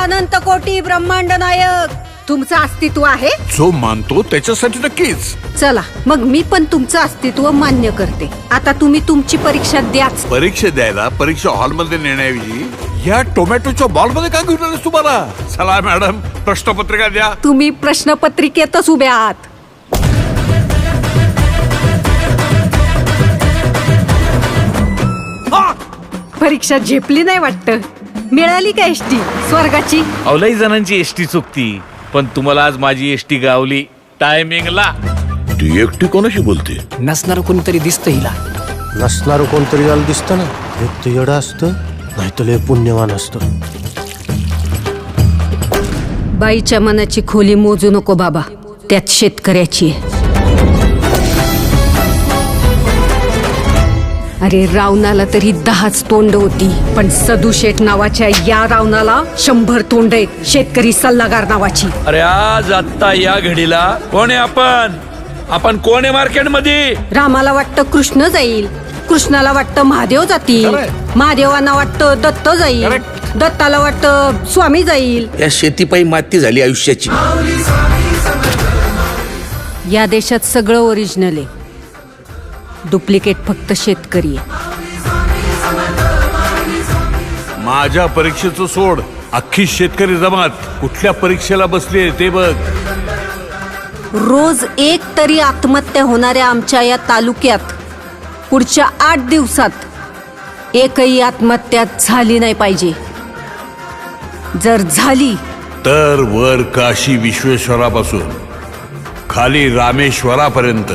अनंत कोटी ब्रह्मांड नायक तुमचं अस्तित्व आहे. जो मानतो त्याच्यासाठी नक्कीच. चला मग मी पण तुमचं अस्तित्व मान्य करते. आता तुम्ही तुमची परीक्षा द्याच. परीक्षा द्यायला परीक्षा हॉलमध्ये नेण्याऐवजी या टोमॅटोच्या बॉलमध्ये का घेऊन आलेस तुम्हाला? चला मॅडम, प्रश्नपत्रिका द्या. तुम्ही प्रश्नपत्रिकेतच उभे आहात. परीक्षा झेपली नाही वाटतं. मिळाली का एसटी स्वर्गाची? लई जणांची एसटी चुकती, पण तुम्हाला आज माझी एसटी गावली टायमिंगला. ती एकटी कोणाशी बोलते? नसणार कोणतरी दिसतं हिला. नसणार कोणतरी याला दिसतं ना. एक तर येडं असतं, नाही तर लय पुण्यवान असतं. बाईच्या मनाची खोली मोजू नको बाबा, त्यात शेतकऱ्याची आहे. अरे रावणाला तरी 10च तोंड होती, पण सदू शेठ नावाच्या या रावणाला 100 तोंड आहेत. शेतकरी सल्लागार नावाची. अरे आज आत्ता या घडीला कोण आहे आपण कोण आहे मार्केटमध्ये? रामाला वाटतं कृष्ण जाईल, कृष्णाला वाटतं महादेव जातील, महादेवांना वाटतं दत्त जाईल, दत्ताला वाटतं स्वामी जाईल. या शेतीपायी माती झाली आयुष्याची. या देशात सगळं ओरिजिनल आहे, डुप्लिकेट फक्त शेतकरी आहे. माझ्या परीक्षेचं सोड, अख्खी शेतकरी जमात कुठल्या परीक्षेला बसली ते बघ. रोज एक तरी आत्महत्या होणाऱ्या आमच्या या तालुक्यात पुढच्या 8 दिवसात एकही आत्महत्या झाली नाही पाहिजे. जर झाली तर वर काशी विश्वेश्वरापासून खाली रामेश्वरापर्यंत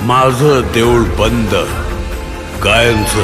माझं देऊळ बंद, कायमचं.